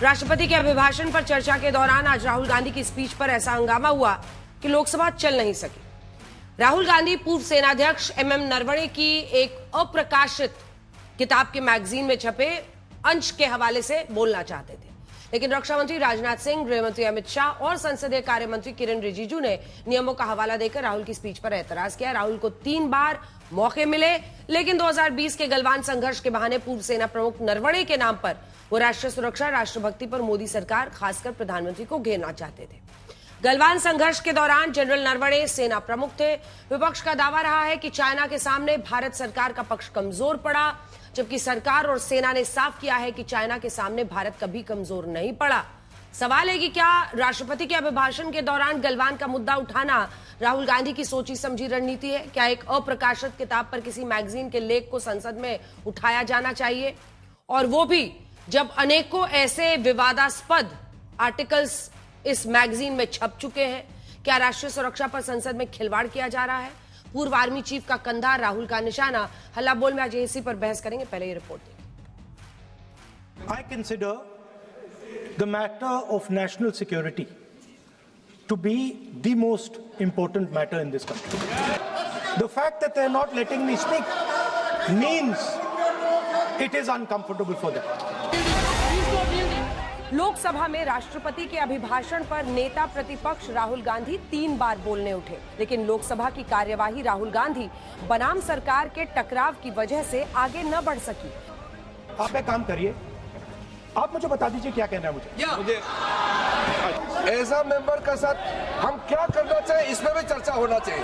राष्ट्रपति के अभिभाषण पर चर्चा के दौरान आज राहुल गांधी की स्पीच पर ऐसा हंगामा हुआ कि लोकसभा चल नहीं सकी। राहुल गांधी पूर्व सेनाध्यक्ष एमएम नरवणे की एक अप्रकाशित किताब के मैगजीन में छपे अंश के हवाले से बोलना चाहते थे, लेकिन रक्षा मंत्री राजनाथ सिंह, गृह मंत्री अमित शाह और संसदीय कार्य मंत्री किरेन रिजिजू ने नियमों का हवाला देकर राहुल की स्पीच पर एतराज किया। राहुल को 3 बार मौके मिले, लेकिन 2020 के गलवान संघर्ष के बहाने पूर्व सेना प्रमुख नरवणे के नाम पर वो राष्ट्रीय सुरक्षा, राष्ट्रभक्ति पर मोदी सरकार, खासकर प्रधानमंत्री को घेरना चाहते थे। गलवान संघर्ष के दौरान जनरल नरवणे सेना प्रमुख थे। विपक्ष का दावा रहा है कि चाइना के सामने भारत सरकार का पक्ष कमजोर पड़ा, जबकि सरकार और सेना ने साफ किया है कि चाइना के सामने भारत कभी कमजोर नहीं पड़ा। सवाल है कि क्या राष्ट्रपति के अभिभाषण के दौरान गलवान का मुद्दा उठाना राहुल गांधी की सोची समझी रणनीति है? क्या एक अप्रकाशित किताब पर किसी मैगजीन के लेख को संसद में उठाया जाना चाहिए, और वो भी जब अनेकों ऐसे विवादास्पद आर्टिकल्स इस मैगजीन में छप चुके हैं? क्या राष्ट्रीय सुरक्षा पर संसद में खिलवाड़ किया जा रहा है? पूर्व आर्मी चीफ का कंधा राहुल का निशाना। हल्ला बोल में आज इसी पर बहस करेंगे। पहले ये रिपोर्ट देखिए। I consider the matter of national security to be the most important matter in this country. The fact that they're not letting me speak means it is uncomfortable for them. Lok Sabha में राष्ट्रपति के अभिभाषण पर नेता प्रतिपक्ष राहुल गांधी 3 बार बोलने उठे, लेकिन लोकसभा की कार्यवाही राहुल गांधी बनाम सरकार के टकराव की वजह से आगे न बढ़ सकी। आप एक काम करिए, आप मुझे बता दीजिए क्या कहना है मुझे। ऐसा मेंबर के साथ हम क्या करना चाहिए, इसमें भी चर्चा होना चाहिए।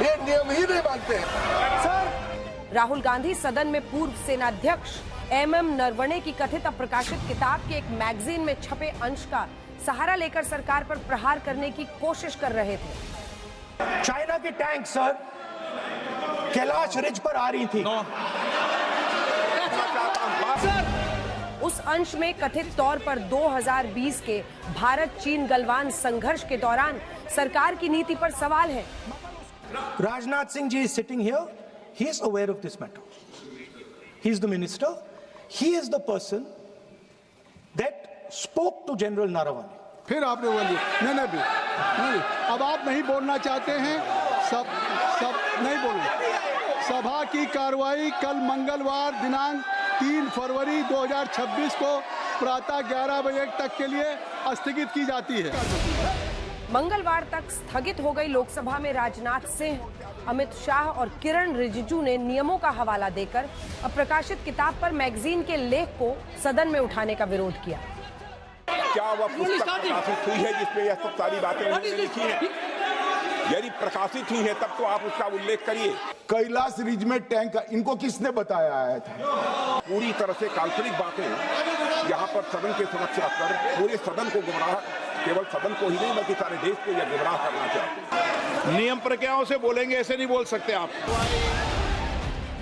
ये नियम ही नहीं मानते सर। राहुल गांधी सदन में पूर्व सेनाध्यक्ष एमएम नरवणे की कथित अप्रकाशित किताब के एक मैगजीन में छपे अंश का सहारा लेकर सरकार पर प्रहार करने की कोशिश कर रहे थे। चाइना की टैंक सर कैलाश रिज पर आ रही थी। उस अंश में कथित तौर पर 2020 के भारत चीन गलवान संघर्ष के दौरान सरकार की नीति पर सवाल है। Rajnath Singh ji is sitting here. He is aware of this matter. He is the minister. He is the person that spoke to General Naravane. फिर आपने बोली नहीं, अब आप नहीं बोलना चाहते हैं, सब नहीं बोलना। सभा की कार्रवाई कल मंगलवार दिनांक 3 फरवरी 2026 को प्रातः 11 बजे तक के लिए स्थगित की जाती है। मंगलवार तक स्थगित हो गई लोकसभा में राजनाथ सिंह, अमित शाह और किरेन रिजिजू ने नियमों का हवाला देकर अप्रकाशित किताब पर मैगजीन के लेख को सदन में उठाने का विरोध किया। क्या वह पुस्तक प्रकाशित हुई है जिसमें यह सब सारी बातें उन्होंने लिखी हैं? यदि प्रकाशित हुई है तब तो आप उसका उल्लेख करिए। कैलाश रिज में टैंक इनको किसने बताया आया था? पूरी तरह से काल्पनिक बातें यहाँ पर सदन के सुरक्षा कर पूरे सदन को गुमराह, केवल सदन को ही नहीं बल्कि सारे देश को यह गुमराह करना चाहते हैं। नियम प्रक्रियाओं से बोलेंगे, ऐसे नहीं बोल सकते आप।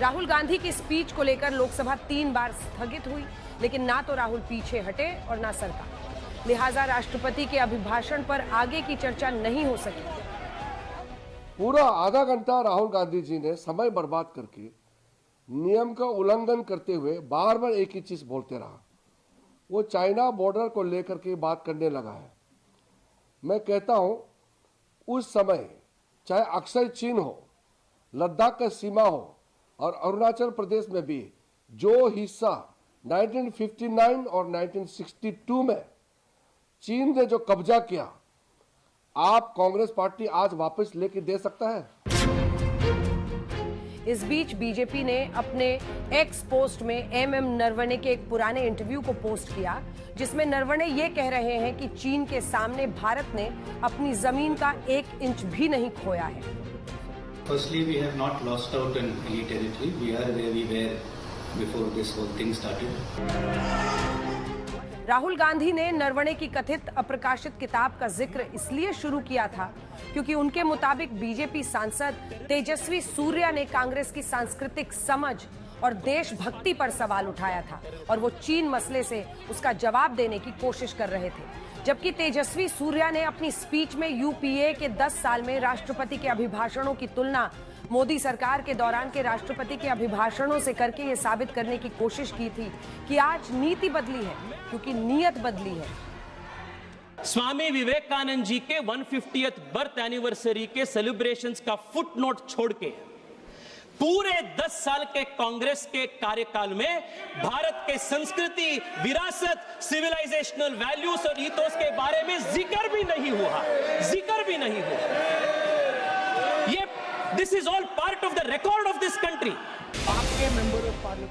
राहुल गांधी की स्पीच को लेकर लोकसभा 3 बार स्थगित हुई, लेकिन ना तो राहुल पीछे हटे और ना सरकार। लिहाजा राष्ट्रपति के अभिभाषण पर आगे की चर्चा नहीं हो सकी। पूरा आधा घंटा राहुल गांधी जी ने समय बर्बाद करके नियम का उल्लंघन करते हुए बार बार एक ही चीज बोलते रहा। वो चाइना बॉर्डर को लेकर के बात करने लगा है। मैं कहता हूं, उस समय चाहे अक्सर चीन हो, लद्दाख का सीमा हो और अरुणाचल प्रदेश में भी जो हिस्सा 1959 और 1962 में चीन ने जो कब्जा किया, आप कांग्रेस पार्टी आज वापस लेके दे सकता है? इस बीच बीजेपी ने अपने एक्स पोस्ट में एमएम नरवणे के एक पुराने इंटरव्यू को पोस्ट किया, जिसमें नरवणे ये कह रहे हैं कि चीन के सामने भारत ने अपनी जमीन का 1 इंच भी नहीं खोया है। Firstly, we have not lost out in any territory. We are where we were before this whole thing started. Rahul Gandhi ने नरवणे की कथित अप्रकाशित किताब का जिक्र इसलिए शुरू किया था क्योंकि उनके मुताबिक बीजेपी सांसद तेजस्वी सूर्या ने कांग्रेस की सांस्कृतिक समझ और देशभक्ति पर सवाल उठाया था और वो चीन मसले से उसका जवाब देने की कोशिश कर रहे थे। जबकि तेजस्वी सूर्या ने अपनी स्पीच में यूपीए के 10 साल में राष्ट्रपति के अभिभाषणों की तुलना मोदी सरकार के दौरान के राष्ट्रपति के अभिभाषणों से करके ये साबित करने की कोशिश की थी कि आज नीति बदली है क्योंकि नीयत बदली है। स्वामी विवेकानंद जी के 150th बर्थ एनिवर्सरी के सेलिब्रेशंस का फुटनोट छोड़ के पूरे 10 साल के कांग्रेस के कार्यकाल में भारत के संस्कृति, विरासत, सिविलाइजेशनल वैल्यूज और ईथोस के बारे में जिक्र भी नहीं हुआ। ये this is all part of the record of this country.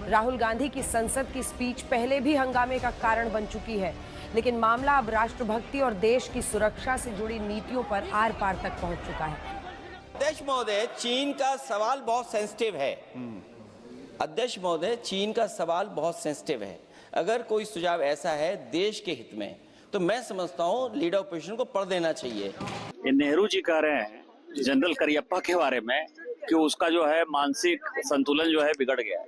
Rahul Gandhi की संसद की स्पीच पहले भी हंगामे का कारण बन चुकी है, लेकिन मामला अब राष्ट्रभक्ति और देश की सुरक्षा से जुड़ी नीतियों पर आर पार तक पहुंच चुका है। अध्यक्ष महोदय, चीन का सवाल बहुत सेंसिटिव है। अध्यक्ष महोदय, चीन का सवाल बहुत सेंसिटिव है। अगर कोई सुझाव ऐसा है देश के हित में, तो मैं समझता हूं लीडर ऑपोजिशन को पढ़ देना चाहिए। नेहरू जी कह रहे हैं जनरल करियप्पा के बारे में कि उसका जो है मानसिक संतुलन जो है बिगड़ गया है।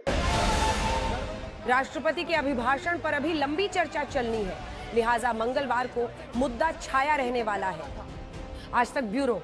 राष्ट्रपति के अभिभाषण पर अभी लंबी चर्चा चलनी है, लिहाजा मंगलवार को मुद्दा छाया रहने वाला है। आज तक ब्यूरो।